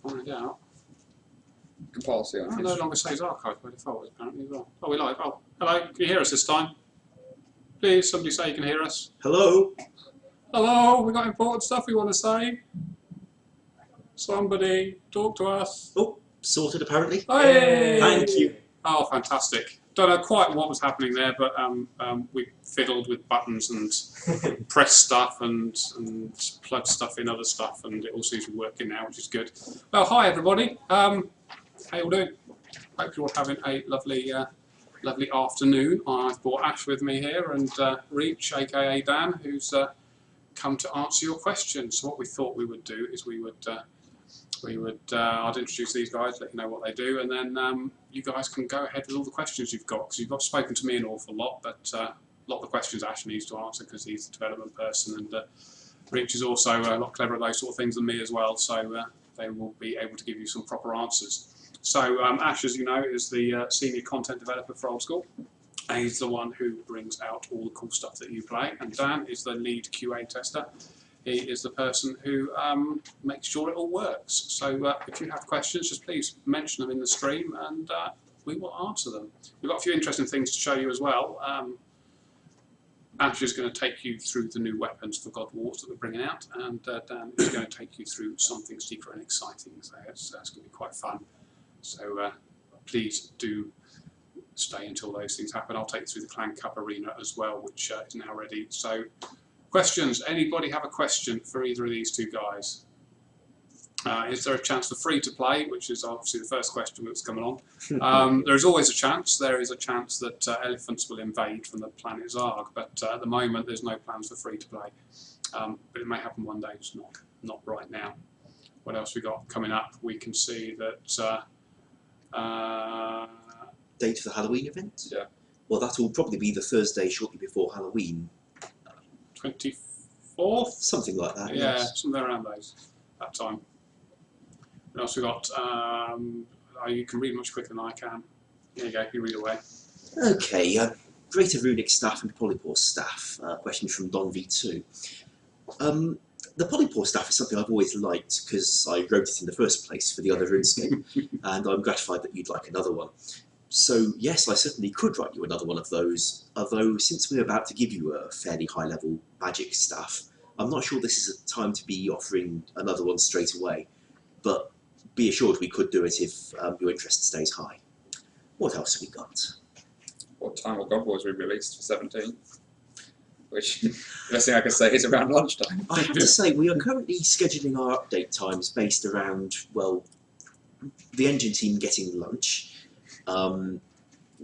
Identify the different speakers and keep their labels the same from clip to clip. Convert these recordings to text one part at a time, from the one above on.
Speaker 1: find out.
Speaker 2: Compulsory.
Speaker 1: It no longer saves archive by default, apparently, as well. Oh, we like. Oh, hello. Can you hear us this time? Please, somebody say you can hear us.
Speaker 3: Hello?
Speaker 1: Hello, we got important stuff we want to say. Somebody, talk to us.
Speaker 3: Oh, sorted apparently.
Speaker 1: Hey!
Speaker 3: Thank you.
Speaker 1: Oh, fantastic. Don't know quite what was happening there, but we fiddled with buttons and pressed stuff and plugged stuff in other stuff, and it all seems to be working now, which is good. Well, hi everybody. How you all doing? Hope you're all having a lovely, lovely afternoon. I've brought Ash with me here and Reach, aka Dan, who's come to answer your questions. So what we thought we would do is I'd introduce these guys, let you know what they do, and then you guys can go ahead with all the questions you've got, because you've spoken to me an awful lot, but a lot of the questions Ash needs to answer because he's the development person, and Rich is also a lot cleverer at those sort of things than me as well, so they will be able to give you some proper answers. So Ash, as you know, is the senior content developer for Old School. And he's the one who brings out all the cool stuff that you play, and Dan is the lead QA tester. He is the person who makes sure it all works. So if you have questions, just please mention them in the stream and we will answer them. We've got a few interesting things to show you as well. Ash is going to take you through the new weapons for God Wars that we're bringing out, and Dan is going to take you through something secret and exciting. So that's going to be quite fun. So please do stay until those things happen. I'll take you through the Clan Cup Arena as well, which is now ready. So. Questions? Anybody have a question for either of these two guys? Is there a chance for free to play, which is obviously the first question that's coming on. There is always a chance. There is a chance that elephants will invade from the planet Zarg, but at the moment there's no plans for free to play. But it may happen one day, just not right now. What else we got coming up? We can see that...
Speaker 3: Date for the Halloween event?
Speaker 2: Yeah.
Speaker 3: Well, that will probably be the Thursday shortly before Halloween.
Speaker 1: 24th?
Speaker 3: Something like that,
Speaker 1: yeah,
Speaker 3: yes.
Speaker 1: somewhere around that time. What else we got? You can read much quicker than I can. There you go, you read away.
Speaker 3: Okay, Greater Runic staff and Polypore staff. Question from Don V2. The Polypore staff is something I've always liked because I wrote it in the first place for the other RuneScape, and I'm gratified that you'd like another one. So yes, I certainly could write you another one of those, although since we're about to give you a fairly high-level magic staff, I'm not sure this is a time to be offering another one straight away, but be assured we could do it if your interest stays high. What else have we got?
Speaker 2: What time will God Wars be released for 17? Which, the best thing I can say is around lunchtime.
Speaker 3: I have to say, we are currently scheduling our update times based around, well, the engine team getting lunch,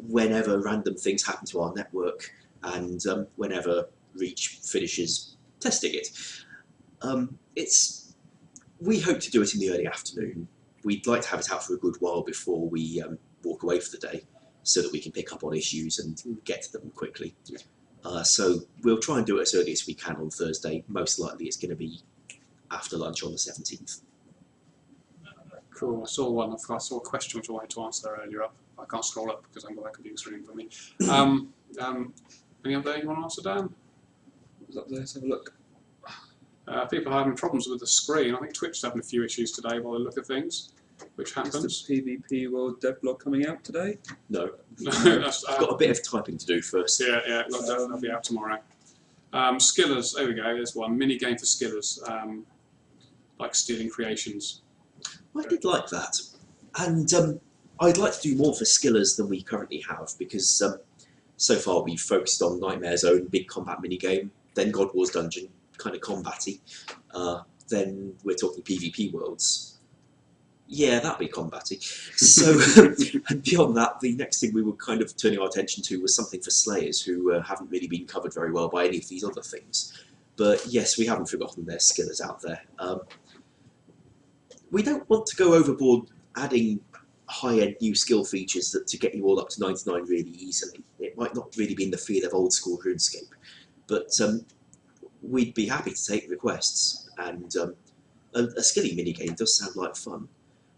Speaker 3: whenever random things happen to our network, and whenever Reach finishes testing it. We hope to do it in the early afternoon. We'd like to have it out for a good while before we walk away for the day, so that we can pick up on issues and get to them quickly. So we'll try and do it as early as we can on Thursday. Most likely it's going to be after lunch on the 17th.
Speaker 1: Cool. I saw a question which I wanted to answer earlier up. I can't scroll up because I haven't got that computer screen for me. Any other you want to answer, Dan?
Speaker 2: What's up there? Let's have a look.
Speaker 1: People are having problems with the screen. I think Twitch is having a few issues today by the look of things, which happens.
Speaker 2: Is the PvP World Devlog coming out today?
Speaker 3: No.
Speaker 1: That's,
Speaker 3: I've got a bit of typing to do first.
Speaker 1: Yeah, that'll be out tomorrow. Skillers, there we go, there's one. Mini game for skillers, like Stealing Creations.
Speaker 3: I did like that. And I'd like to do more for skillers than we currently have, because so far we've focused on Nightmare Zone, big combat minigame, then God Wars Dungeon, kind of combat-y. Then we're talking PvP worlds. Yeah, that'd be combat-y. So, and beyond that, the next thing we were kind of turning our attention to was something for Slayers, who haven't really been covered very well by any of these other things. But yes, we haven't forgotten their skillers out there. We don't want to go overboard adding high-end new skill features to get you all up to 99 really easily. It might not really be in the feel of Old School RuneScape, but we'd be happy to take requests, and a skilling minigame does sound like fun.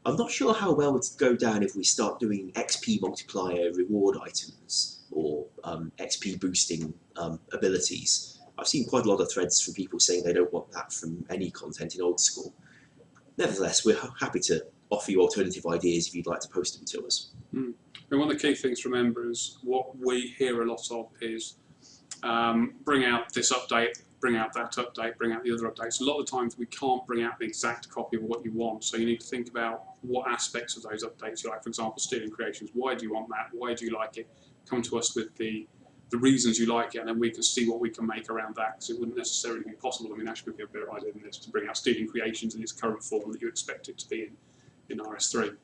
Speaker 3: I'm not sure how well it would go down if we start doing XP multiplier reward items, or XP boosting abilities. I've seen quite a lot of threads from people saying they don't want that from any content in Old School. Nevertheless, we're happy to offer you alternative ideas if you'd like to post them to us.
Speaker 1: And one of the key things to remember is what we hear a lot of is bring out this update, bring out that update, bring out the other updates. A lot of the times we can't bring out the exact copy of what you want, so you need to think about what aspects of those updates you like. For example, stealing creations. Why do you want that? Why do you like it? Come to us with the reasons you like it, and then we can see what we can make around that, because it wouldn't necessarily be possible. I mean, actually, would be a better idea than this to bring out stealing creations in its current form that you expect it to be in RS3.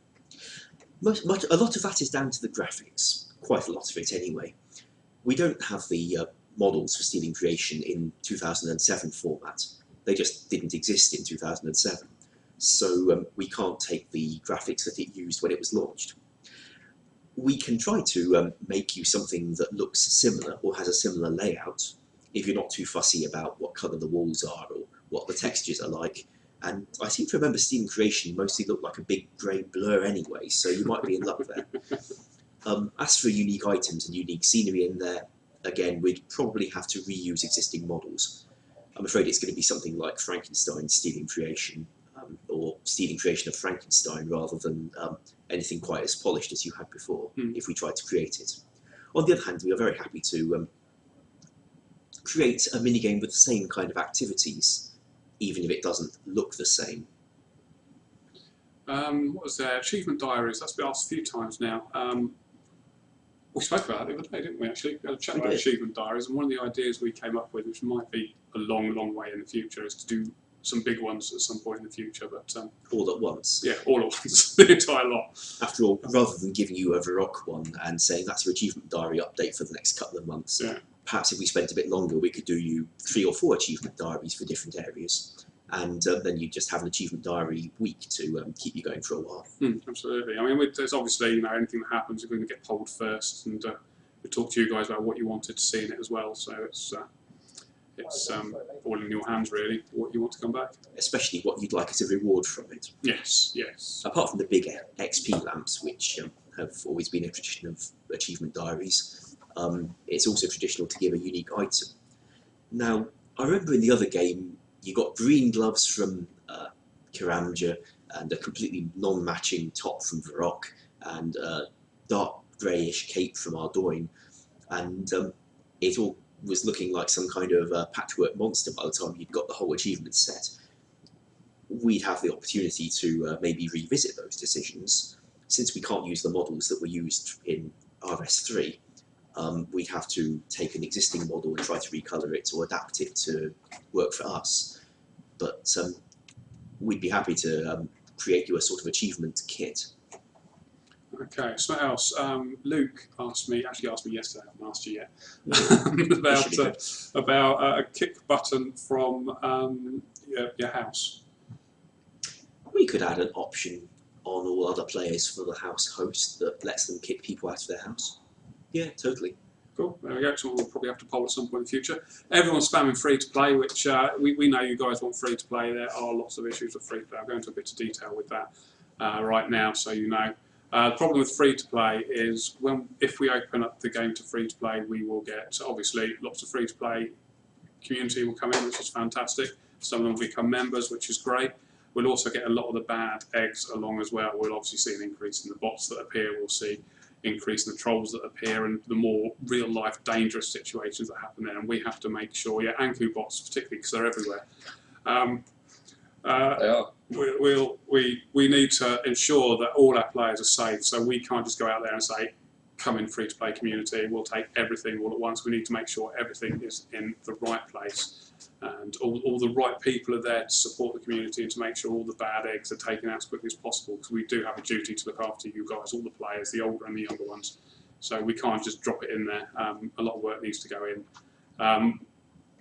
Speaker 3: A lot of that is down to the graphics, quite a lot of it anyway. We don't have the models for stealing creation in 2007 format. They just didn't exist in 2007. So we can't take the graphics that it used when it was launched. We can try to make you something that looks similar or has a similar layout if you're not too fussy about what colour the walls are or what the textures are like. And I seem to remember stealing creation mostly looked like a big grey blur anyway, so you might be in luck there. As for unique items and unique scenery in there, again, we'd probably have to reuse existing models. I'm afraid it's going to be something like Frankenstein stealing creation, or stealing creation of Frankenstein, rather than anything quite as polished as you had before, if we tried to create it. On the other hand, we are very happy to create a minigame with the same kind of activities, even if it doesn't look the same.
Speaker 1: What was there? Achievement diaries. That's been asked a few times now. We spoke about it the other day, didn't we, actually? We had a chat about achievement diaries, and one of the ideas we came up with, which might be a long, long way in the future, is to do some big ones at some point in the future. But
Speaker 3: all at once?
Speaker 1: Yeah, all at once, the entire lot.
Speaker 3: After all, rather than giving you a Varrock one and saying that's your achievement diary update for the next couple of months, perhaps if we spent a bit longer, we could do you 3 or 4 achievement diaries for different areas. And then you just have an achievement diary week to keep you going for a while.
Speaker 1: Absolutely. I mean, there's obviously, you know, anything that happens, you're going to get polled first, and we talk to you guys about what you wanted to see in it as well. So it's all in your hands, really, what you want to come back. Especially what you'd like as a reward from it. Yes, yes. Apart from the big XP lamps, which have always been a tradition of achievement diaries, it's also traditional to give a unique item. Now, I remember in the other game, you got green gloves from Karamja and a completely non-matching top from Varrock and a dark greyish cape from Ardoin, and it all was looking like some kind of patchwork monster by the time you'd got the whole achievement set. We'd have the opportunity to maybe revisit those decisions. Since we can't use the models that were used in RS3, we'd have to take an existing model and try to recolour it or adapt it to work for us. But we'd be happy to create you a sort of achievement kit. Okay, something else. Luke actually asked me yesterday, I haven't asked you yet, about a kick button from your house. We could add an option on all other players for the house host that lets them kick people out of their house. Yeah, totally. Cool, there we go. So we'll probably have to poll at some point in the future. Everyone's spamming free to play, which we know you guys want free to play. There are lots of issues with free to play. I'll go into a bit of detail with that right now, so you know. The problem with free to play is if we open up the game to free to play, we will get obviously lots of free to play community will come in, which is fantastic. Some of them will become members, which is great. We'll also get a lot of the bad eggs along as well. We'll obviously see an increase in the bots that appear. We'll see increase in the trolls that appear and the more real-life dangerous situations that happen there. And we have to make sure, Anku bots particularly, because they're everywhere. They are. We need to ensure that all our players are safe, so we can't just go out there and say, come in free-to-play community, we'll take everything all at once. We need to make sure everything is in the right place and all the right people are there to support the community and to make sure all the bad eggs are taken out as quickly as possible, because we do have a duty to look after you guys, all the players, the older and the younger ones. So we can't just drop it in there. A lot of work needs to go in.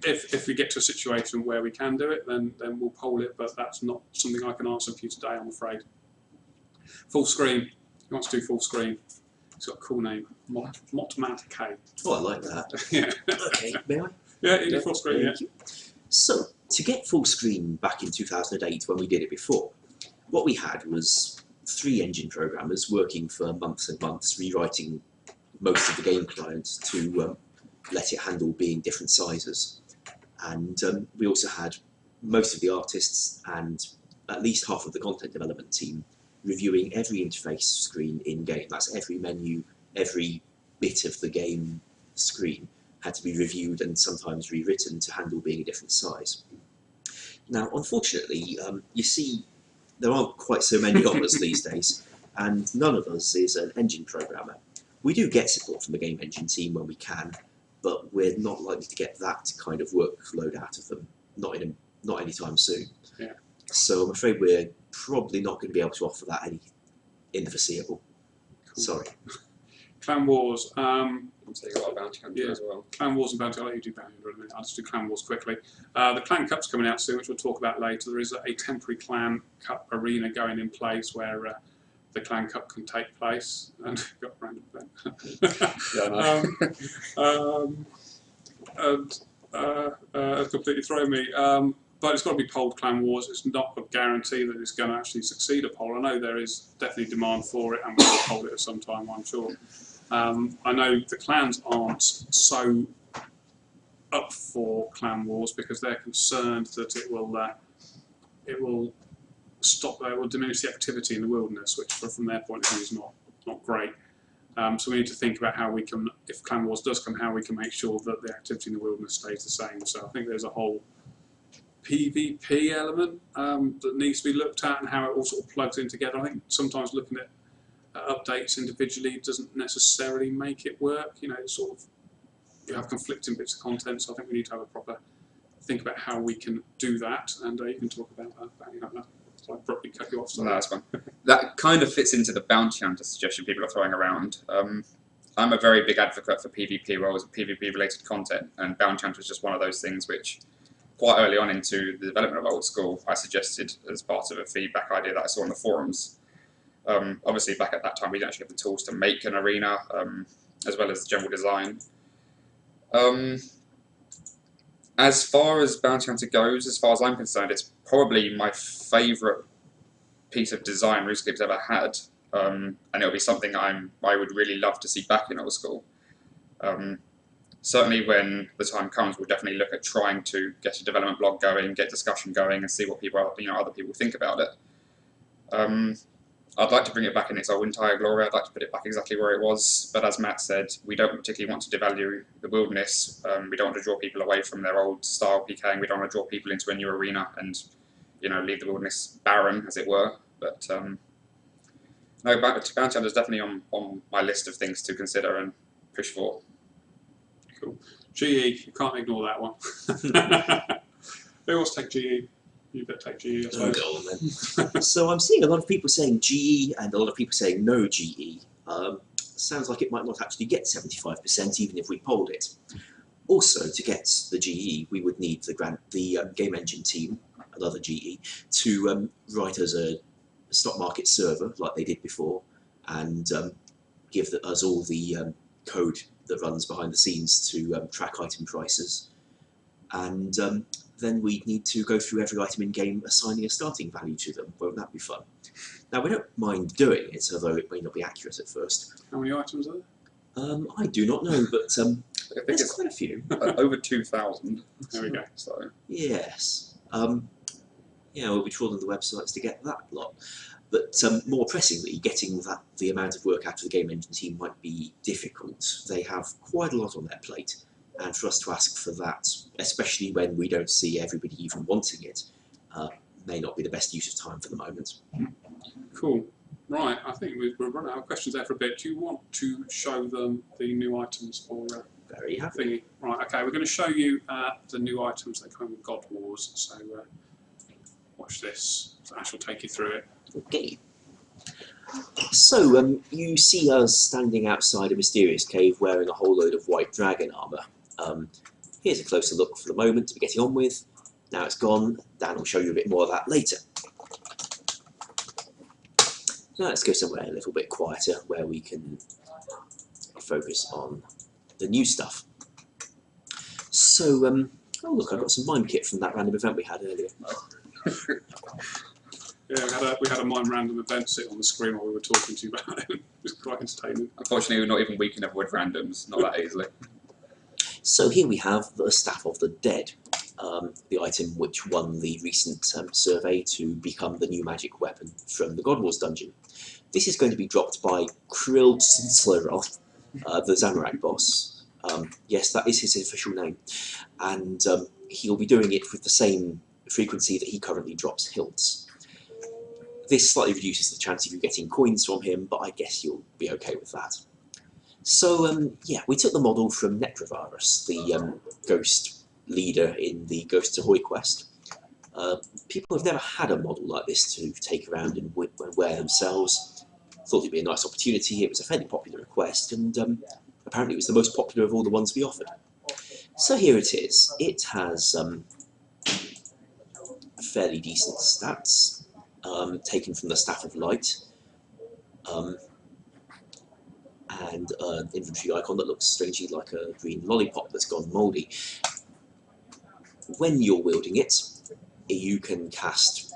Speaker 1: If we get to a situation where we can do it, then we'll poll it, but that's not something I can answer for you today, I'm afraid. Full screen. He wants to do full screen. It's got a cool name, Motman K. Oh, I like that. Yeah. Okay, may I? Yeah, you do full screen, yeah. So, to get full screen back in 2008, when we did it before, what we had was 3 engine programmers working for months and months, rewriting most of the game client to let it handle being different sizes. And we also had most of the artists and at least half of the content development team
Speaker 3: reviewing every interface screen in game. That's every menu, every bit of the game screen had to be reviewed and sometimes rewritten to handle being a different size. Now, unfortunately, you see, there aren't quite so many of us these days, and none of us is an engine programmer. We do get support from the game engine team when we can, but we're not likely to get that kind of workload out of them, not anytime soon.
Speaker 1: Yeah.
Speaker 3: So I'm afraid we're probably not going to be able to offer that in the foreseeable.
Speaker 1: Cool.
Speaker 3: Sorry.
Speaker 1: Clan Wars.
Speaker 2: So you got a bounty hunter as well.
Speaker 1: Clan Wars and Bounty. I'll let you do Bounty Hunter in a minute. I'll just do Clan Wars quickly. The Clan Cup's coming out soon, which we'll talk about later. There is a temporary Clan Cup arena going in place where the Clan Cup can take place. And got a random event. It's completely thrown me. But it's got to be polled Clan Wars. It's not a guarantee that it's going to actually succeed a poll. I know there is definitely demand for it, and we will poll it at some time, I'm sure. I know the clans aren't so up for Clan Wars because they're concerned that it will diminish the activity in the wilderness, which from their point of view is not great. So we need to think about how we can, if Clan Wars does come, how we can make sure that the activity in the wilderness stays the same. So I think there's a whole PvP element that needs to be looked at and how it all sort of plugs in together. I think sometimes looking at updates individually doesn't necessarily make it work. You know, it's sort of, you have conflicting bits of content, so I think we need to have a proper think about how we can do that, and you can talk about that. So I abruptly cut you off.
Speaker 2: No, that's fine. That kind of fits into the bounty hunter suggestion people are throwing around. I'm a very big advocate for PvP roles and PvP related content, and bounty hunter is just one of those things which quite early on into the development of Old School I suggested as part of a feedback idea that I saw on the forums. Obviously back at that time we didn't actually have the tools to make an arena, as well as the general design. As far as bounty hunter goes, as far as I'm concerned, it's probably my favourite piece of design RuneScape's ever had, and it'll be something I would really love to see back in Old School. Certainly when the time comes, we'll definitely look at trying to get a development blog going, get discussion going, and see what people, other people think about it. I'd like to bring it back in its old entire glory. I'd like to put it back exactly where it was. But as Matt said, we don't particularly want to devalue the wilderness. We don't want to draw people away from their old style PKing. We don't want to draw people into a new arena and, leave the wilderness barren, as it were. But no, Bounty Hunter is definitely on my list of things to consider and push for.
Speaker 1: Cool. GE, you can't ignore that one. Who wants to take GE? You better take GE, I suppose.
Speaker 3: Go on then. So I'm seeing a lot of people saying GE and a lot of people saying no GE. Sounds like it might not actually get 75% even if we polled it. Also, to get the GE, we would need the game engine team, another GE, to write us a stock market server like they did before, and give us all the code that runs behind the scenes to track item prices. And then we'd need to go through every item in game, assigning a starting value to them. Won't that be fun? Now, we don't mind doing it, although it may not be accurate at first.
Speaker 1: How many items are there?
Speaker 3: I do not know, but
Speaker 2: I think
Speaker 3: there's
Speaker 2: it's
Speaker 3: quite a few.
Speaker 2: over 2,000.
Speaker 1: There we go.
Speaker 2: So
Speaker 3: Yes. We'll be trawling the websites to get that lot. But more pressingly, getting the amount of work out of the game engine team might be difficult. They have quite a lot on their plate, and for us to ask for that, especially when we don't see everybody even wanting it, may not be the best use of time for the moment.
Speaker 1: Cool. Right, I think we've run out of questions there for a bit. Do you want to show them the new items for
Speaker 3: Very happy.
Speaker 1: thingy? Right, okay, we're going to show you the new items that come with God Wars, so watch this. So Ash will take you through it.
Speaker 3: Okay. So, you see us standing outside a mysterious cave wearing a whole load of white dragon armour. Here's a closer look for the moment to be getting on with. Now it's gone. Dan will show you a bit more of that later. Now let's go somewhere a little bit quieter where we can focus on the new stuff. So, oh look, I got some mime kit from that random event we had earlier.
Speaker 1: Yeah, we had a mime random event sit on the screen while we were talking to you about it. It was quite entertaining.
Speaker 2: unfortunately, not even we can avoid randoms, not that easily.
Speaker 3: So here we have the Staff of the Dead. the item which won the recent survey to become the new magic weapon from the God Wars dungeon. This is going to be dropped by Krill Slowroth, the Zamorak boss. Yes, that is his official name. And he'll be doing it with the same frequency that he currently drops hilts. This slightly reduces the chance of you getting coins from him, but I guess you'll be okay with that. So, yeah, we took the model from Necrovarus, the ghost leader in the Ghosts Ahoy quest. People have never had a model like this to take around and wear themselves. Thought it'd be a nice opportunity. It was a fairly popular request, and apparently it was the most popular of all the ones we offered. So here it is. It has fairly decent stats, taken from the Staff of Light, and an inventory icon that looks strangely like a green lollipop that's gone mouldy. When you're wielding it, you can cast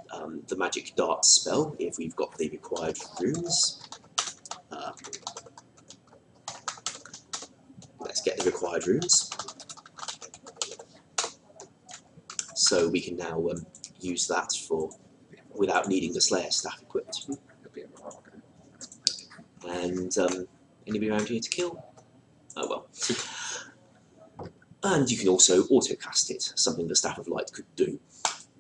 Speaker 3: the magic dart spell if we've got the required runes. Let's get the required runes. So we can now use that without needing the Slayer staff equipped. And anybody around here to kill? Oh well. And you can also auto-cast it, something the Staff of Light could do.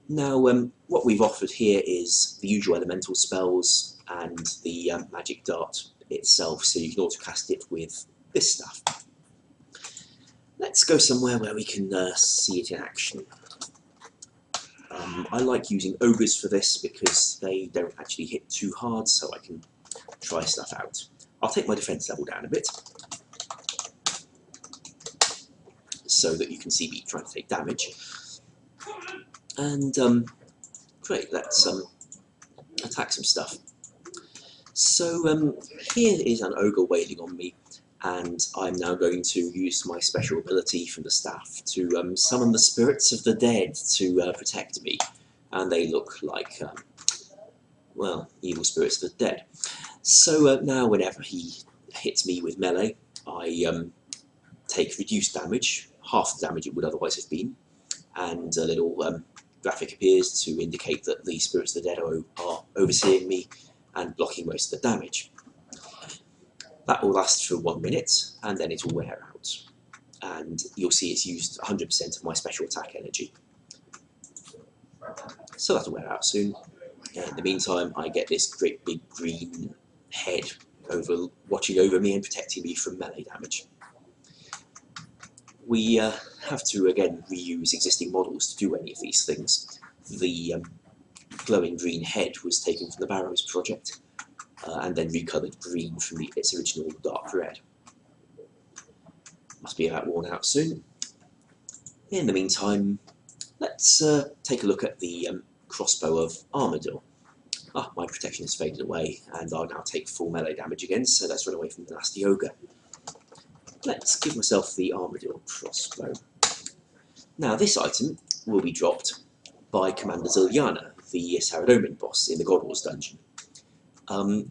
Speaker 3: Now, what we've offered here is the usual elemental spells and the magic dart itself, so you can auto-cast it with this staff. Let's go somewhere where we can see it in action. I like using ogres for this because they don't actually hit too hard, so I can try stuff out. I'll take my defense level down a bit, so that you can see me trying to take damage. And great, let's attack some stuff. So here is an ogre wailing on me, and I'm now going to use my special ability from the staff to summon the spirits of the dead to protect me. And they look like, well, evil spirits of the dead. So now whenever he hits me with melee, I take reduced damage, half the damage it would otherwise have been, and a little graphic appears to indicate that the spirits of the dead are overseeing me and blocking most of the damage. That will last for 1 minute, and then it will wear out. And you'll see it's used 100% of my special attack energy. So that'll wear out soon. In the meantime, I get this great big green head watching over me and protecting me from melee damage. We have to again reuse existing models to do any of these things. The glowing green head was taken from the Barrows project, and then recoloured green from its original dark red. Must be about worn out soon. In the meantime, let's take a look at the crossbow of Armadillo. My protection has faded away, and I'll now take full melee damage again, so let's run away from the nasty ogre. Let's give myself the Armadillo crossbow. Now this item will be dropped by Commander Ziliana, the Saradomin boss in the God Wars dungeon.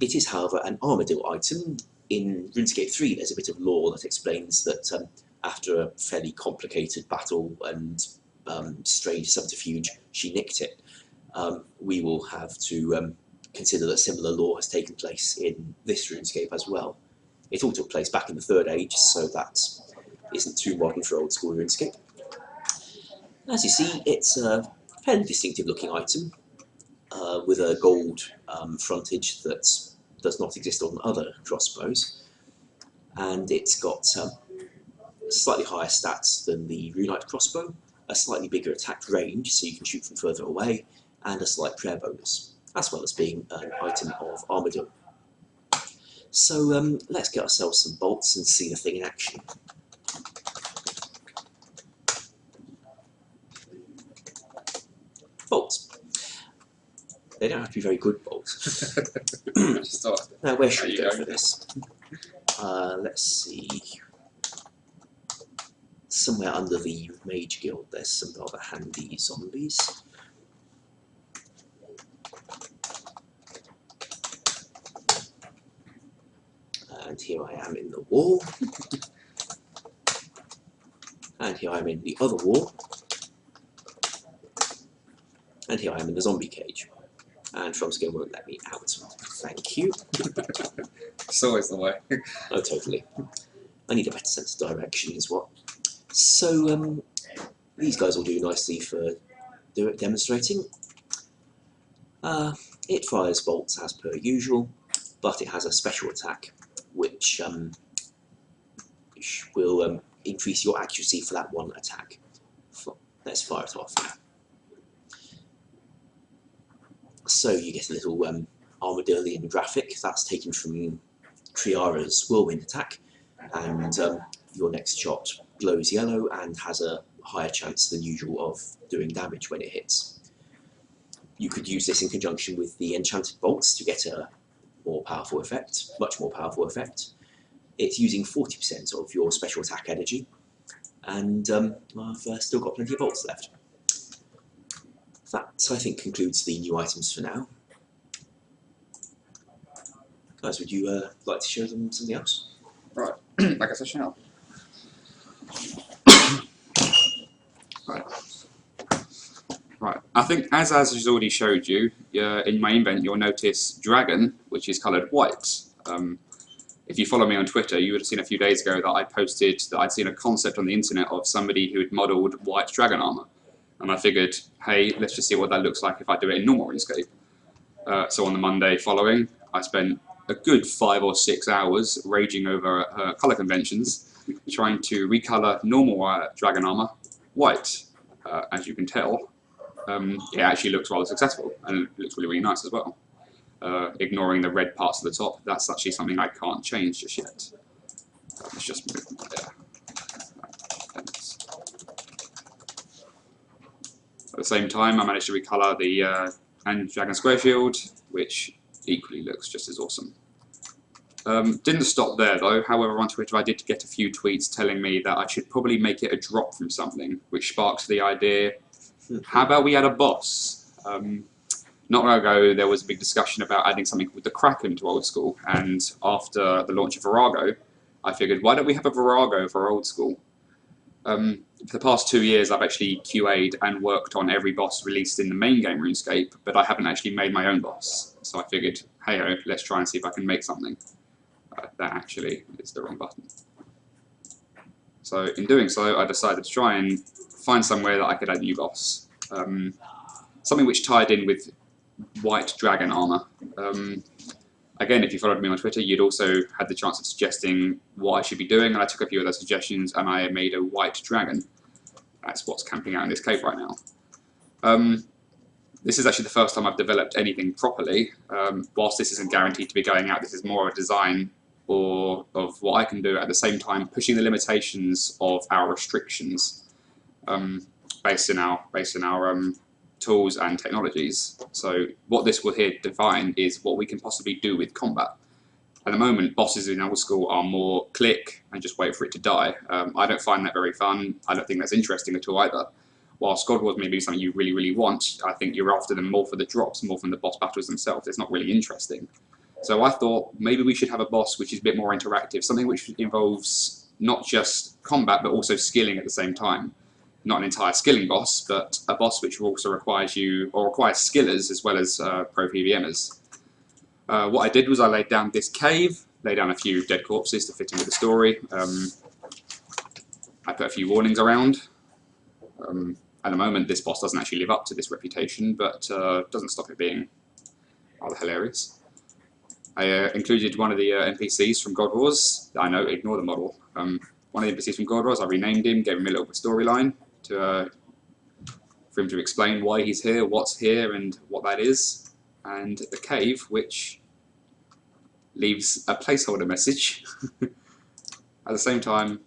Speaker 3: It is, however, an Armadillo item. In RuneScape 3 there's a bit of lore that explains that after a fairly complicated battle and strange subterfuge, she nicked it. We will have to consider that similar lore has taken place in this RuneScape as well. It all took place back in the Third Age, so that isn't too modern for old school RuneScape. As you see, it's a fairly distinctive looking item, with a gold frontage that does not exist on other crossbows, and it's got slightly higher stats than the Runite crossbow, a slightly bigger attack range so you can shoot from further away, and a slight prayer bonus, as well as being an item of Armadillo. So let's get ourselves some bolts and see the thing in action. Bolts. They don't have to be very good bolts. Now where should we go for this? Let's see. Somewhere under the Mage Guild there's some rather handy zombies. And here I am in the wall. And here I am in the other wall. And here I am in the zombie cage. And Fromskin won't let me out. Thank you.
Speaker 2: It's always the way.
Speaker 3: Oh, totally. I need a better sense of direction is what. So, these guys will do nicely for demonstrating. It fires bolts as per usual, but it has a special attack, which will increase your accuracy for that one attack. Let's fire it off. So you get a little Armadillian graphic that's taken from Triara's Whirlwind attack, and your next shot glows yellow and has a higher chance than usual of doing damage when it hits. You could use this in conjunction with the enchanted bolts to get a more powerful effect, much more powerful effect. It's using 40% of your special attack energy, and I've still got plenty of bolts left. That, I think, concludes the new items for now. Guys, would you like to show them something else?
Speaker 2: Right, I guess I shall. Right, I think as has already showed you, in my invent you'll notice dragon, which is coloured white. If you follow me on Twitter, you would have seen a few days ago that I posted that I'd seen a concept on the internet of somebody who had modelled white dragon armour. And I figured, hey, let's just see what that looks like if I do it in normal RuneScape. So on the Monday following, I spent a good 5 or 6 hours raging over colour conventions, trying to recolour normal dragon armour white. As you can tell, it actually looks rather successful, and it looks really, really nice as well. Ignoring the red parts of the top, that's actually something I can't change just yet. Let's just move there. At the same time, I managed to recolour the Dragon Square Shield, which equally looks just as awesome. Didn't stop there though. However, on Twitter I did get a few tweets telling me that I should probably make it a drop from something, which sparks the idea, how about we add a boss? Not long ago there was a big discussion about adding something called the Kraken to Old School, and after the launch of Virago, I figured, why don't we have a Virago for Old School? For the past 2 years I've actually QA'd and worked on every boss released in the main game RuneScape, but I haven't actually made my own boss. So I figured, hey ho, let's try and see if I can make something. That actually is the wrong button. So in doing so, I decided to try and find somewhere that I could add a new boss. Something which tied in with white dragon armour. Again, if you followed me on Twitter, you'd also had the chance of suggesting what I should be doing, and I took a few of those suggestions and I made a white dragon. That's what's camping out in this cave right now. This is actually the first time I've developed anything properly. Whilst this isn't guaranteed to be going out, this is more a design of what I can do, at the same time pushing the limitations of our restrictions based in our tools and technologies. So what this will here define is what we can possibly do with combat. At the moment, bosses in Old School are more click and just wait for it to die. I don't find that very fun. I don't think that's interesting at all either. Whilst God Wars may be something you really, really want, I think you're after them more for the drops, more from the boss battles themselves. It's not really interesting. So I thought maybe we should have a boss which is a bit more interactive, something which involves not just combat but also skilling at the same time. Not an entire skilling boss, but a boss which also requires skillers as well as pro PVMers. What I did was I laid down this cave, laid down a few dead corpses to fit in with the story. I put a few warnings around. At the moment, this boss doesn't actually live up to this reputation, but doesn't stop it being rather hilarious. I included one of the NPCs from God Wars. I know, ignore the model. One of the NPCs from God Wars, I renamed him, gave him a little storyline for him to explain why he's here, what's here, and what that is. And the cave, which leaves a placeholder message. At the same time,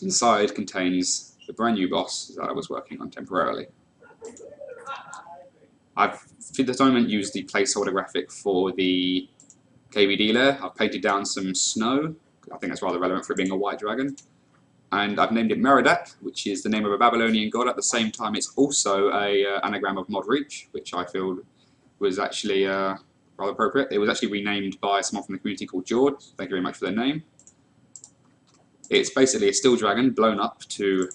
Speaker 2: inside contains the brand new boss that I was working on temporarily. I've, for the moment, used the placeholder graphic for the KVD layer. I've painted down some snow. I think that's rather relevant for it being a white dragon. And I've named it Merodach, which is the name of a Babylonian god. At the same time, it's also an anagram of Modreach, which I feel was actually rather appropriate. It was actually renamed by someone from the community called George. Thank you very much for their name. It's basically a steel dragon blown up to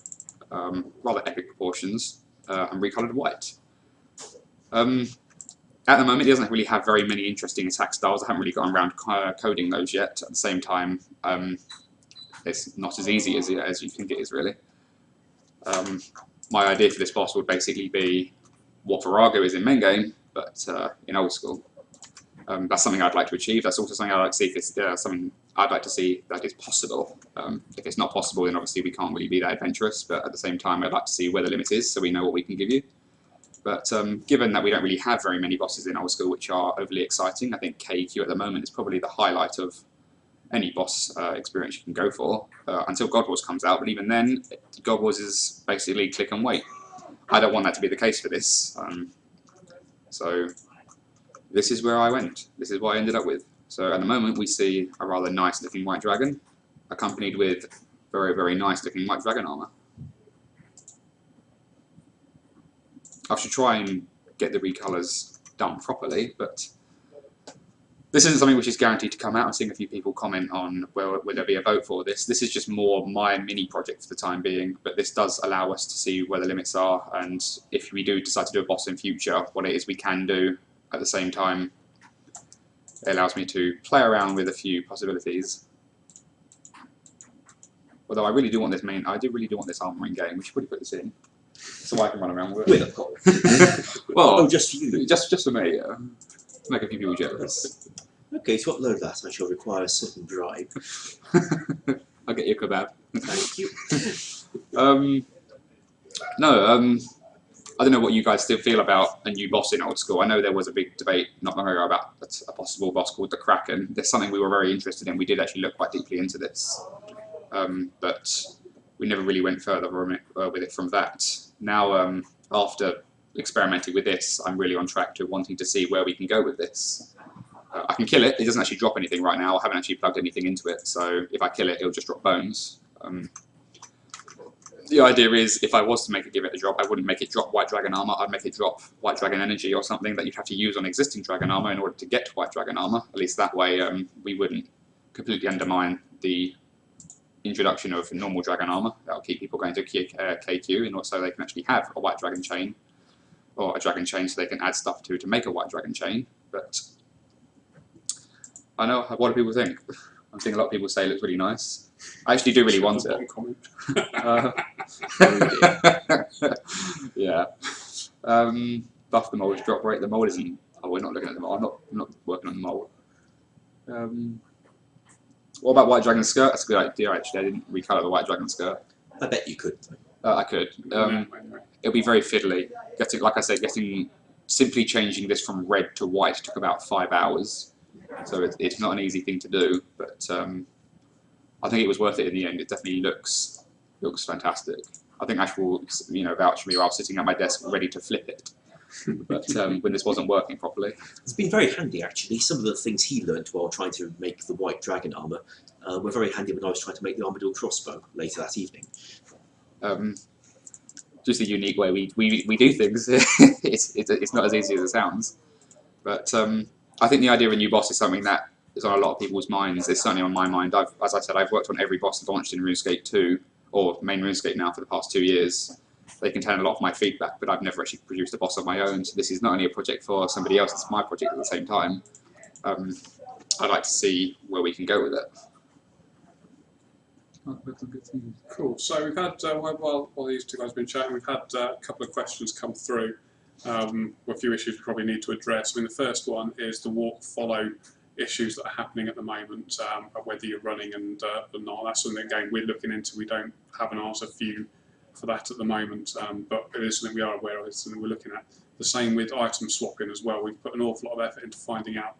Speaker 2: rather epic proportions and recolored white. At the moment, it doesn't really have very many interesting attack styles. I haven't really gotten around coding those yet. At the same time, it's not as easy as you think it is, really. My idea for this boss would basically be what Virago is in main game, but in old school. That's something I'd like to achieve. That's also something I'd like to see if it's something I'd like to see that is possible. If it's not possible, then obviously we can't really be that adventurous, but at the same time, I'd like to see where the limit is so we know what we can give you. But given that we don't really have very many bosses in old school which are overly exciting, I think KQ at the moment is probably the highlight of any boss experience you can go for until God Wars comes out. But even then, God Wars is basically click and wait. I don't want that to be the case for this. So this is where I went. This is what I ended up with. So at the moment, we see a rather nice looking white dragon, accompanied with very, very nice looking white dragon armor. I should try and get the recolors done properly, but this isn't something which is guaranteed to come out. I'm seeing a few people comment on will there be a vote for this. This is just more my mini project for the time being, but this does allow us to see where the limits are, and if we do decide to do a boss in future, what it is we can do. At the same time, it allows me to play around with a few possibilities. Although I really do want this really do want this armor in game. We should probably put this in, so I can run around with it.
Speaker 3: With a call.
Speaker 2: Well,
Speaker 3: oh, just for you.
Speaker 2: Just for me, yeah. Make a few people jealous.
Speaker 3: Okay, to upload that, I shall require a certain bribe.
Speaker 2: I'll get you a kebab.
Speaker 3: Thank you.
Speaker 2: I don't know what you guys still feel about a new boss in old school. I know there was a big debate not long ago about a possible boss called the Kraken. There's something we were very interested in. We did actually look quite deeply into this, but we never really went further with it from that. Now, after experimenting with this, I'm really on track to wanting to see where we can go with this. I can kill it. It doesn't actually drop anything right now. I haven't actually plugged anything into it, so if I kill it, it'll just drop bones. The idea is, if I was to give it a drop, I wouldn't make it drop white dragon armor. I'd make it drop white dragon energy or something that you'd have to use on existing dragon armor in order to get to white dragon armor. At least that way, we wouldn't completely undermine the introduction of normal dragon armor. That'll keep people going to KQ, and also they can actually have a white dragon chain, or a dragon chain, so they can add stuff to make a white dragon chain. But I know, what do people think? I'm seeing a lot of people say it looks really nice. I actually do really want it. Yeah. Buff the mold, drop rate. The mold isn't. Oh, we're not looking at the mold. I'm not working on the mold. What about white dragon skirt? That's a good idea. Actually, I didn't recolor the white dragon skirt.
Speaker 3: I bet you could.
Speaker 2: I could. It'll be very fiddly. Like I said, simply changing this from red to white took about 5 hours. So it's not an easy thing to do, but I think it was worth it in the end. It definitely looks fantastic. I think Ash will, vouch for me while I was sitting at my desk ready to flip it. But when this wasn't working properly.
Speaker 3: It's been very handy, actually. Some of the things he learnt while trying to make the white dragon armour were very handy when I was trying to make the armadillo crossbow later that evening.
Speaker 2: Just a unique way we do things. It's not as easy as it sounds. But I think the idea of a new boss is something that is on a lot of people's minds. It's certainly on my mind. As I said, I've worked on every boss launched in RuneScape 2, or main RuneScape now, for the past 2 years. They contain a lot of my feedback, but I've never actually produced a boss of my own. So this is not only a project for somebody else, it's my project at the same time. I'd like to see where we can go with it.
Speaker 1: Cool. So we've had, while these two guys have been chatting, we've had a couple of questions come through. A few issues we probably need to address. I mean, the first one is the walk-follow issues that are happening at the moment, whether you're running and or not. That's something, again, we're looking into. We don't have an answer for you for that at the moment, but it is something we are aware of. It's something we're looking at. The same with item swapping as well. We've put an awful lot of effort into finding out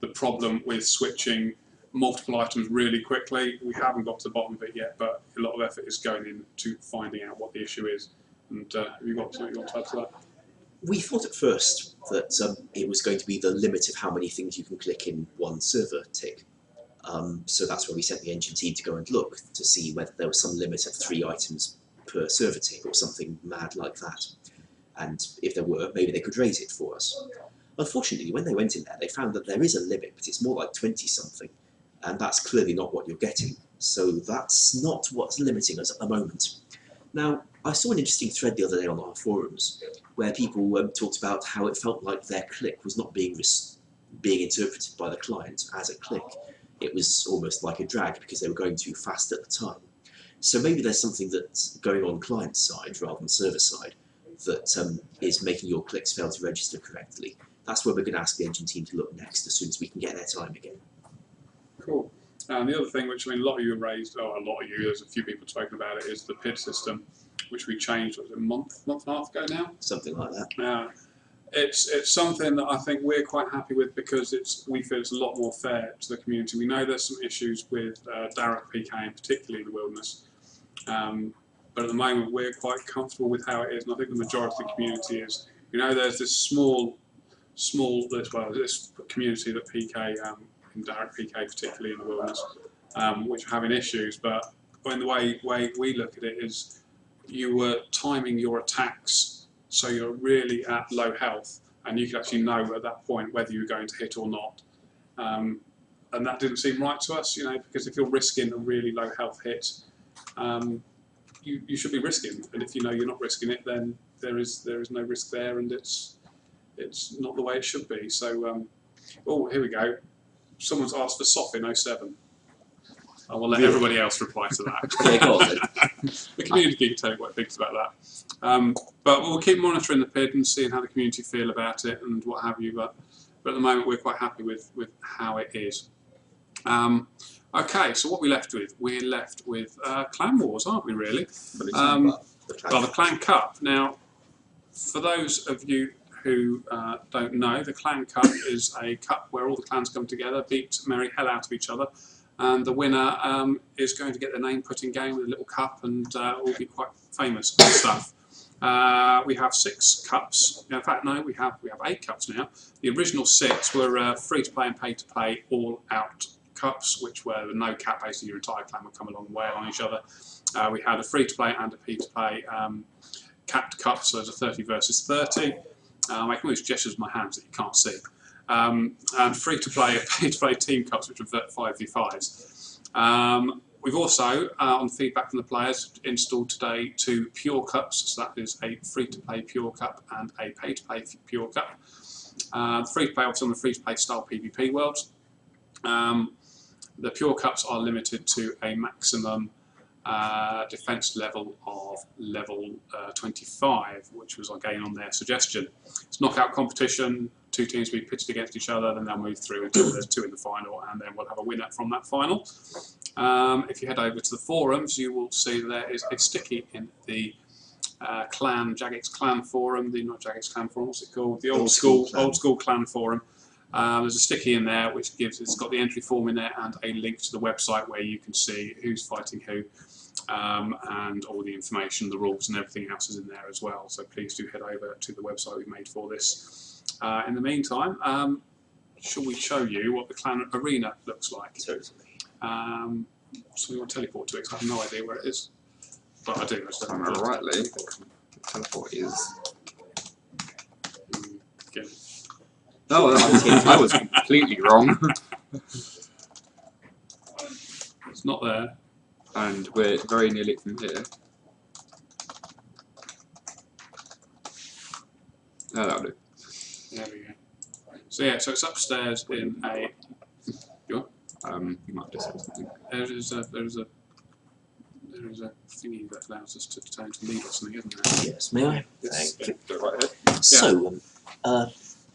Speaker 1: the problem with switching multiple items really quickly. We haven't got to the bottom of it yet, but a lot of effort is going into finding out what the issue is. And have you got something you want to add to that?
Speaker 3: We thought at first that it was going to be the limit of how many things you can click in one server tick. So that's where we sent the engine team to go and look to see whether there was some limit of 3 items per server tick or something mad like that. And if there were, maybe they could raise it for us. Unfortunately, when they went in there, they found that there is a limit, but it's more like 20-something. And that's clearly not what you're getting. So that's not what's limiting us at the moment. Now, I saw an interesting thread the other day on our forums where people talked about how it felt like their click was not being interpreted by the client as a click. It was almost like a drag because they were going too fast at the time. So maybe there's something that's going on client side rather than server side that is making your clicks fail to register correctly. That's where we're going to ask the engine team to look next as soon as we can get their time again.
Speaker 1: Cool. And the other thing, which I mean, a lot of you have raised, oh, a lot of you, there's a few people spoken about it, is the PID system, which we changed, was it a month and a half ago now?
Speaker 3: Something like that.
Speaker 1: It's something that I think we're quite happy with because we feel it's a lot more fair to the community. We know there's some issues with direct PKing, particularly in the wilderness, but at the moment we're quite comfortable with how it is, and I think the majority of the community is. You know, there's this this community that PK, in direct PK, particularly in the wilderness, which are having issues. But when the way we look at it is, you were timing your attacks so you're really at low health, and you could actually know at that point whether you were going to hit or not. And that didn't seem right to us, you know, because if you're risking a really low health hit, you should be risking, and if you know you're not risking it, then there is no risk there, and it's not the way it should be. So, oh, here we go. Someone's asked for SOF in 07. I will let everybody else reply to that.
Speaker 3: Yeah, go on then.
Speaker 1: The community can tell you what it thinks about that. But we'll keep monitoring the PID and seeing how the community feel about it and what have you. But at the moment, we're quite happy with how it is. Okay, so what we're left with? We're left with Clan Wars, aren't we, really? The Clan Cup. Now, for those of you who don't know, the Clan Cup is a cup where all the clans come together, beat merry hell out of each other, and the winner is going to get their name put in game with a little cup, and will be quite famous and stuff. We have 6 cups. In fact, no, we have 8 cups now. The original 6 were free-to-play and pay-to-play all-out cups, which were no cap. Basically, your entire clan would come along and wail on each other. We had a free-to-play and a pay-to-play capped cup, so there's a 30 versus 30. I can use gestures with my hands that you can't see. And free-to-play and pay-to-play team cups, which are 5v5s. We've also, on feedback from the players, installed today 2 pure cups. So that is a free-to-play pure cup and a pay-to-play pure cup. The free-to-play, obviously, on the free-to-play style PvP worlds. The pure cups are limited to a maximum defense level of level 25, which was again on their suggestion. It's knockout competition. 2 teams will be pitted against each other, then they'll move through until there's 2 in the final, and then we'll have a winner from that final. If you head over to the forums, you will see that there is a sticky in the Jagex Clan forum, not Jagex Clan forum, what's it called? The Old School Clan forum. There's a sticky in there which it's got the entry form in there and a link to the website where you can see who's fighting who, and all the information, the rules and everything else is in there as well. So please do head over to the website we've made for this. In the meantime, shall we show you what the clan arena looks like?
Speaker 3: Certainly.
Speaker 1: So we want to teleport to it, because I have no idea where it is. But I do.
Speaker 2: Rightly, teleport is.
Speaker 1: Okay.
Speaker 2: No, I was completely wrong.
Speaker 1: It's not there.
Speaker 2: And we're very nearly from here. Oh, that'll do.
Speaker 1: There we go. So yeah, so it's upstairs in a.
Speaker 2: You might just say something.
Speaker 1: There is a thingy that allows us to turn to lead or something, isn't there?
Speaker 3: Yes, may I?
Speaker 1: Yes.
Speaker 3: Thank you.
Speaker 2: Go right ahead.
Speaker 3: So,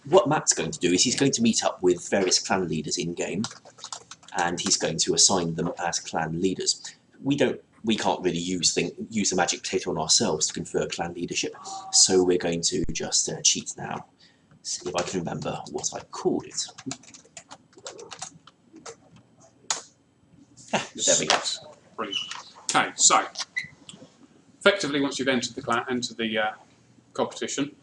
Speaker 3: what Matt's going to do is he's going to meet up with various clan leaders in game, and he's going to assign them as clan leaders. We can't really use the magic potato on ourselves to confer clan leadership, so we're going to just cheat now. See if I can remember what I called it. There we go.
Speaker 1: Brilliant. Okay, so effectively, once you've entered the competition,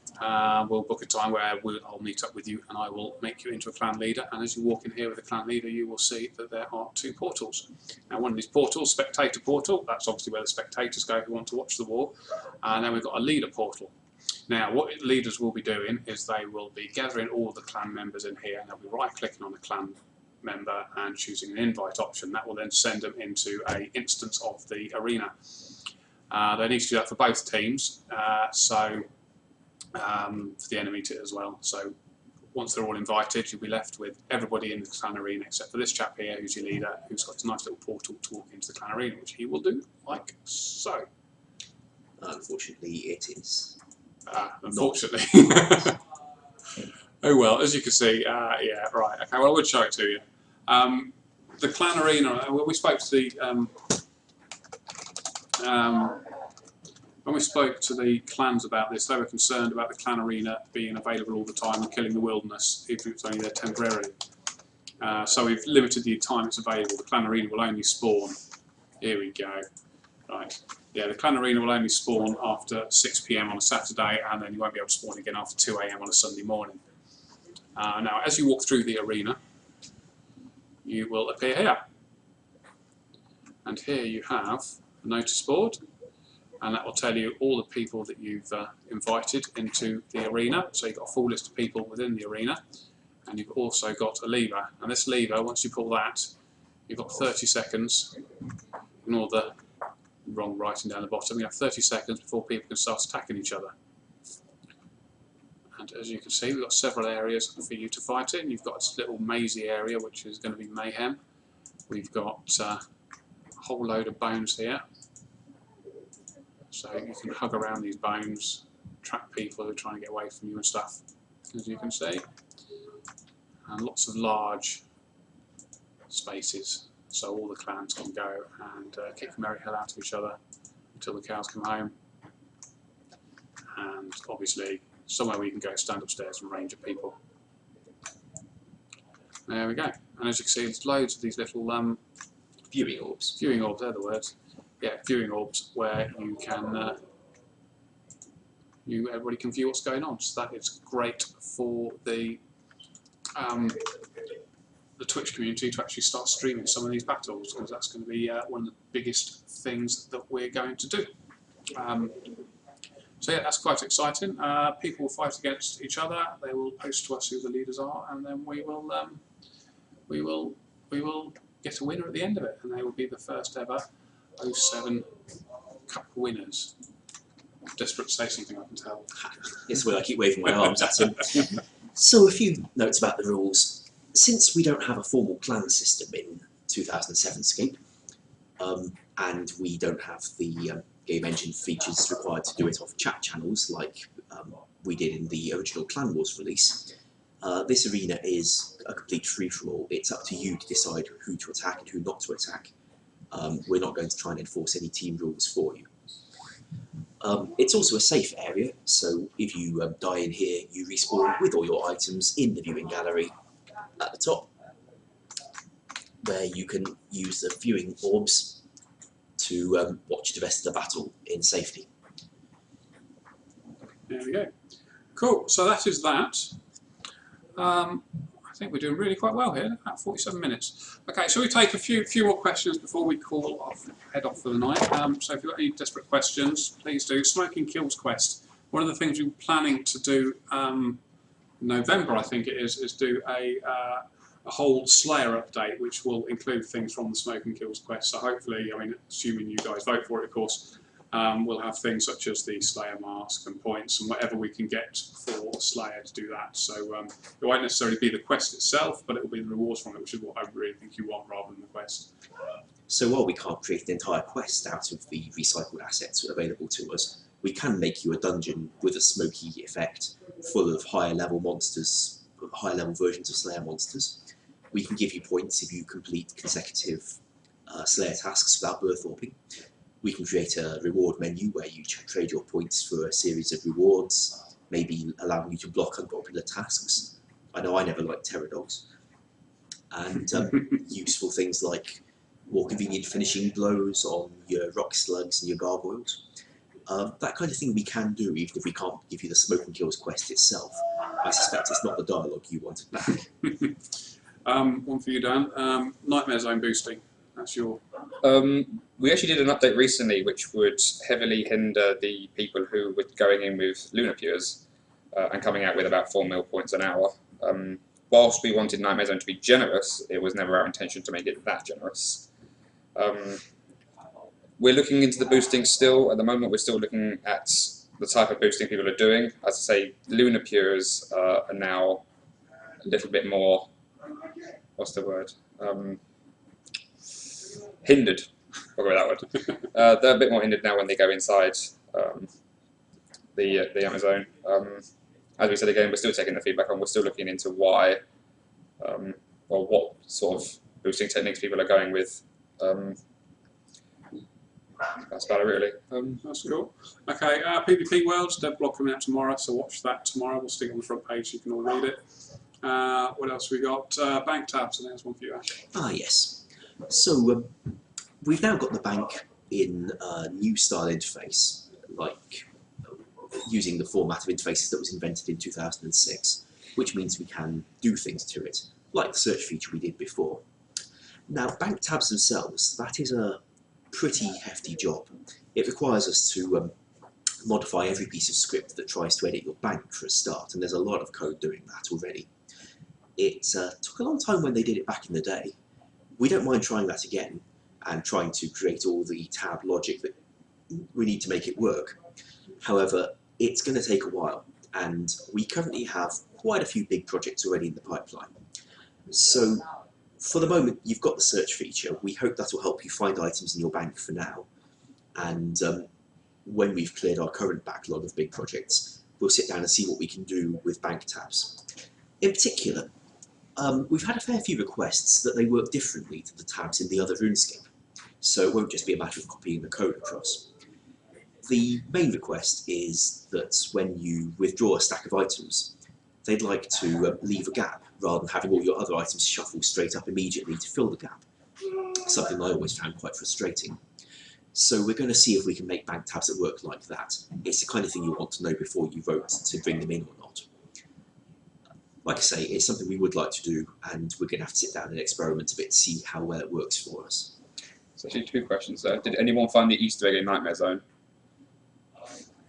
Speaker 1: we'll book a time where I'll meet up with you and I will make you into a clan leader. And as you walk in here with a clan leader, you will see that there are 2 portals. Now, one of these portals, spectator portal, that's obviously where the spectators go who want to watch the war. And then we've got a leader portal. Now, what leaders will be doing is they will be gathering all the clan members in here, and they'll be right-clicking on a clan member and choosing an invite option. That will then send them into an instance of the arena. They need to do that for both teams, for the enemy as well. So once they're all invited, you'll be left with everybody in the clan arena except for this chap here, who's your leader, who's got a nice little portal to walk into the clan arena, which he will do like so.
Speaker 3: Unfortunately, it is.
Speaker 1: Unfortunately. Oh well, as you can see, yeah, right. Okay, well I would show it to you. The clan arena. Well, we spoke to the when we spoke to the clans about this, they were concerned about the clan arena being available all the time and killing the wilderness, even if it's only there temporarily. So we've limited the time it's available. The clan arena will only spawn. Here we go. Right. Yeah, the clan arena will only spawn after 6 PM on a Saturday, and then you won't be able to spawn again after 2 AM on a Sunday morning. Now, as you walk through the arena, you will appear here. And here you have a notice board, and that will tell you all the people that you've invited into the arena. So you've got a full list of people within the arena, and you've also got a lever. And this lever, once you pull that, you've got 30 seconds. Ignore the wrong writing down the bottom. You have 30 seconds before people can start attacking each other. And as you can see, we've got several areas for you to fight in. You've got this little mazy area, which is going to be mayhem. We've got a whole load of bones here. So you can hug around these bones, trap people who are trying to get away from you and stuff, as you can see. And lots of large spaces, so all the clans can go and kick the merry hell out of each other until the cows come home. And obviously somewhere where you can go stand upstairs and range at people. There we go. And as you can see, there's loads of these little
Speaker 3: Viewing orbs.
Speaker 1: Viewing orbs, they're the words. Yeah, viewing orbs where you can everybody can view what's going on. So that is great for the Twitch community to actually start streaming some of these battles, because that's going to be one of the biggest things that we're going to do. So yeah, that's quite exciting. People will fight against each other. They will post to us who the leaders are, and then we will get a winner at the end of it, and they will be the first ever 07 Cup winners. Desperate to say something, I can tell.
Speaker 3: Yes, well, I keep waving my arms at him. So a few notes about the rules. Since we don't have a formal clan system in 2007-scape, and we don't have the game engine features required to do it off chat channels like we did in the original Clan Wars release, this arena is a complete free-for-all. It's up to you to decide who to attack and who not to attack. We're not going to try and enforce any team rules for you. It's also a safe area, so if you die in here, you respawn with all your items in the viewing gallery at the top, where you can use the viewing orbs to watch the rest of the battle in safety.
Speaker 1: There we go. Cool, so that is that. I think we're doing really quite well here, about 47 minutes. Okay, so we take a few more questions before we head off for the night. So if you've got any desperate questions, please do. Smoking Kills quest. One of the things we're planning to do in November, I think it is do a whole Slayer update, which will include things from the Smoking Kills quest. So hopefully, I mean, assuming you guys vote for it, of course, we'll have things such as the Slayer mask and points and whatever we can get for Slayer to do that. So it won't necessarily be the quest itself, but it will be the rewards from it, which is what I really think you want rather than the quest.
Speaker 3: So while we can't create an entire quest out of the recycled assets available to us, we can make you a dungeon with a smoky effect, full of higher level monsters, higher level versions of Slayer monsters. We can give you points if you complete consecutive Slayer tasks without birth orbing. We can create a reward menu where you trade your points for a series of rewards, maybe allowing you to block unpopular tasks. I know I never liked terror dogs. And useful things like more convenient finishing blows on your rock slugs and your gargoyles. That kind of thing we can do, even if we can't give you the Smoking Kills quest itself. I suspect it's not the dialogue you wanted back.
Speaker 1: One for you, Dan. Nightmare Zone boosting. That's your...
Speaker 2: We actually did an update recently which would heavily hinder the people who were going in with Lunar Pures and coming out with about 4 mil points an hour. Whilst we wanted Nightmare Zone to be generous, it was never our intention to make it that generous. We're looking into the boosting still. At the moment, we're still looking at the type of boosting people are doing. As I say, Lunar Pures are now a little bit more, what's the word? Hindered. I'll go with that word. They're a bit more hindered now when they go inside the Amazon. As we said again, we're still taking the feedback on. We're still looking into why, or what sort of boosting techniques people are going with. That's about it, really.
Speaker 1: That's cool. Okay, PvP Worlds, dev blog coming out tomorrow, so watch that tomorrow. We'll stick it on the front page so you can all read it. What else we got? Bank tabs, and there's one for you, Ash.
Speaker 3: Ah, yes. So we've now got the bank in a new style interface, like using the format of interfaces that was invented in 2006, which means we can do things to it, like the search feature we did before. Now, bank tabs themselves, that is a pretty hefty job. It requires us to modify every piece of script that tries to edit your bank for a start, and there's a lot of code doing that already. It took a long time when they did it back in the day. We don't mind trying that again and trying to create all the tab logic that we need to make it work. However, it's going to take a while, and we currently have quite a few big projects already in the pipeline. So for the moment, you've got the search feature. We hope that will help you find items in your bank for now. And when we've cleared our current backlog of big projects, we'll sit down and see what we can do with bank tabs. In particular, we've had a fair few requests that they work differently to the tabs in the other RuneScape, so it won't just be a matter of copying the code across. The main request is that when you withdraw a stack of items, they'd like to leave a gap rather than having all your other items shuffle straight up immediately to fill the gap, something I always found quite frustrating. So we're going to see if we can make bank tabs that work like that. It's the kind of thing you want to know before you vote to bring them in or not. Like I say, it's something we would like to do, and we're going to have to sit down and experiment a bit to see how well it works for us.
Speaker 2: So actually 2 questions there. Did anyone find the Easter egg in Nightmare Zone?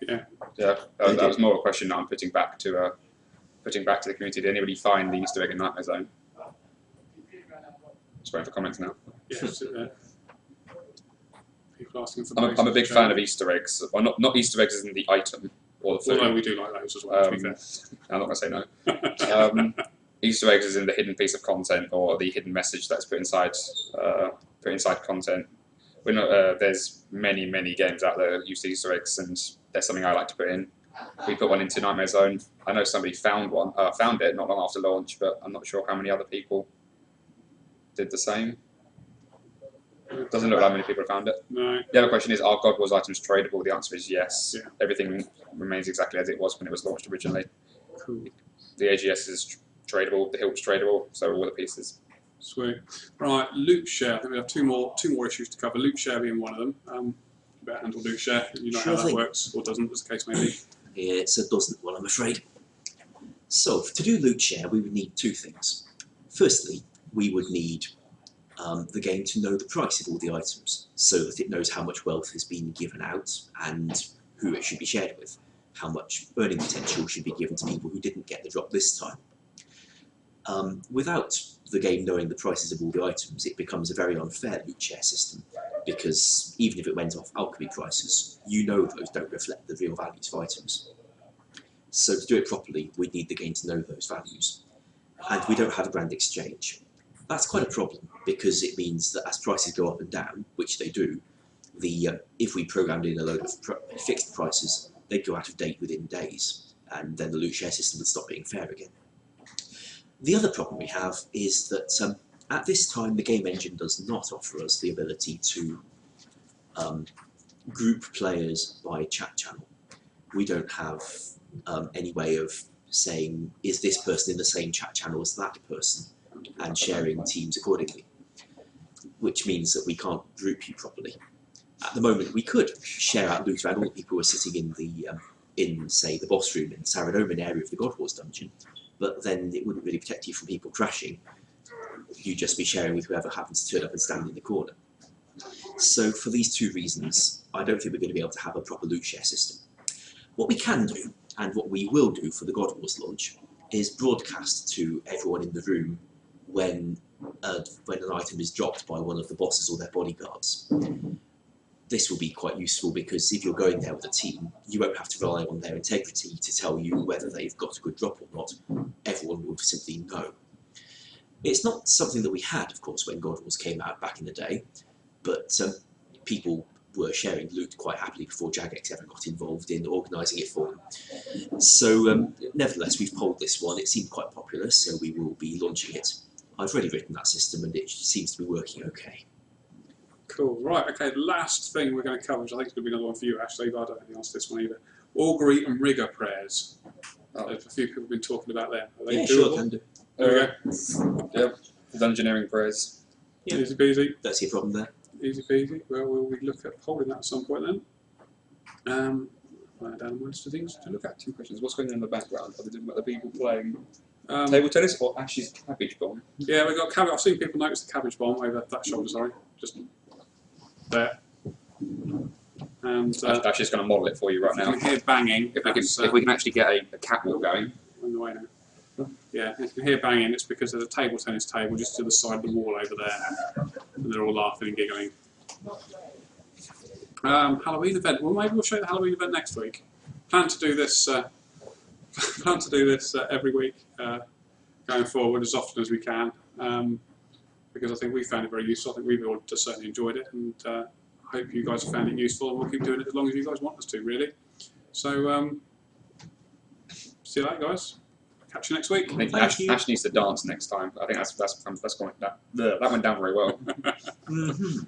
Speaker 1: Yeah.
Speaker 2: Yeah, that was more a question that I'm putting back to the community. Did anybody find the Easter egg in Nightmare Zone? Just waiting for comments now.
Speaker 1: Yeah, people asking for
Speaker 2: I'm a big fan of Easter eggs. Well, not Easter eggs as in the item or the food.
Speaker 1: Well, no, we do like those as well, to be fair.
Speaker 2: I'm not going to say no. Easter eggs is in the hidden piece of content or the hidden message that's put inside content. We're not, there's many games out there that use Easter eggs, and there's something I like to put in. We put one into Nightmare Zone. I know somebody found it not long after launch, but I'm not sure how many other people did the same. Doesn't look like many people have found it.
Speaker 1: No.
Speaker 2: The other question is, are God Wars items tradable? The answer is yes.
Speaker 1: Yeah.
Speaker 2: Everything remains exactly as it was when it was launched originally.
Speaker 1: Cool.
Speaker 2: The AGS is tradable, the Hilt's tradable, so are all the pieces.
Speaker 1: Sweet. Right, loot share. I think we have two more issues to cover. Loot share being one of them. You better handle loot share. You know
Speaker 3: Sure
Speaker 1: how that
Speaker 3: thing.
Speaker 1: works, or doesn't, as the case may be.
Speaker 3: It's a doesn't one, I'm afraid. So, to do loot share, we would need 2 things. Firstly, we would need the game to know the price of all the items, so that it knows how much wealth has been given out and who it should be shared with, how much earning potential should be given to people who didn't get the drop this time. Without the game knowing the prices of all the items, it becomes a very unfair loot share system, because even if it went off alchemy prices, you know those don't reflect the real values of items. So to do it properly, we need the game to know those values. And we don't have a grand exchange. That's quite a problem, because it means that as prices go up and down, which they do, if we programmed in a load of fixed prices, they'd go out of date within days, and then the loot share system would stop being fair again. The other problem we have is that at this time the game engine does not offer us the ability to group players by chat channel. We don't have any way of saying, is this person in the same chat channel as that person, and sharing teams accordingly, which means that we can't group you properly. At the moment we could share out loot around all the people who are sitting in say the boss room in the Saradomin area of the God Wars dungeon, but then it wouldn't really protect you from people crashing. You'd just be sharing with whoever happens to turn up and stand in the corner. So for these 2 reasons, I don't think we're going to be able to have a proper loot share system. What we can do, and what we will do for the God Wars launch, is broadcast to everyone in the room when an item is dropped by one of the bosses or their bodyguards. this will be quite useful because if you're going there with a team, you won't have to rely on their integrity to tell you whether they've got a good drop or not. Everyone will simply know. It's not something that we had, of course, when God Wars came out back in the day, but people were sharing loot quite happily before Jagex ever got involved in organising it for them. So nevertheless, we've polled this one. It seemed quite popular, so we will be launching it. I've already written that system and it seems to be working okay.
Speaker 1: Cool. Right, okay, the last thing we're going to cover, which I think is going to be another one for you, actually, but I don't have anything else to this one either. Augury and Rigger prayers. A few people have been talking about them. Are they
Speaker 3: Yeah,
Speaker 1: doable?
Speaker 3: sure, can do.
Speaker 1: There we go.
Speaker 2: Yep. Dungeoneering prayers.
Speaker 3: Yeah.
Speaker 1: Easy peasy.
Speaker 3: Don't see a problem there.
Speaker 1: Easy peasy. Well, we'll look at holding that at some point then. Down the list of things to look at.
Speaker 2: 2 questions. What's going on in the background? Are they doing about the people playing
Speaker 1: Um,
Speaker 2: table tennis or Ash's cabbage bomb?
Speaker 1: Yeah, we've got cabbage. I've seen people notice the cabbage bomb over that shoulder, sorry. Just there. And
Speaker 2: Ash is going to model it for you right
Speaker 1: you
Speaker 2: now.
Speaker 1: can hear banging.
Speaker 2: If we can actually get a catwalk going.
Speaker 1: On the way now. Yeah, if you can hear banging, it's because there's a table tennis table just to the side of the wall over there. And they're all laughing and giggling. Halloween event. Well, maybe we'll show you the Halloween event next week. Plan to do this. Every week going forward as often as we can, because I think we found it very useful. I think we've all just certainly enjoyed it, and I hope you guys have found it useful, and we'll keep doing it as long as you guys want us to, really. So, see you later, guys. Catch you next week.
Speaker 2: I think Ash needs to dance next time. I think that went down very well.
Speaker 3: Mm-hmm.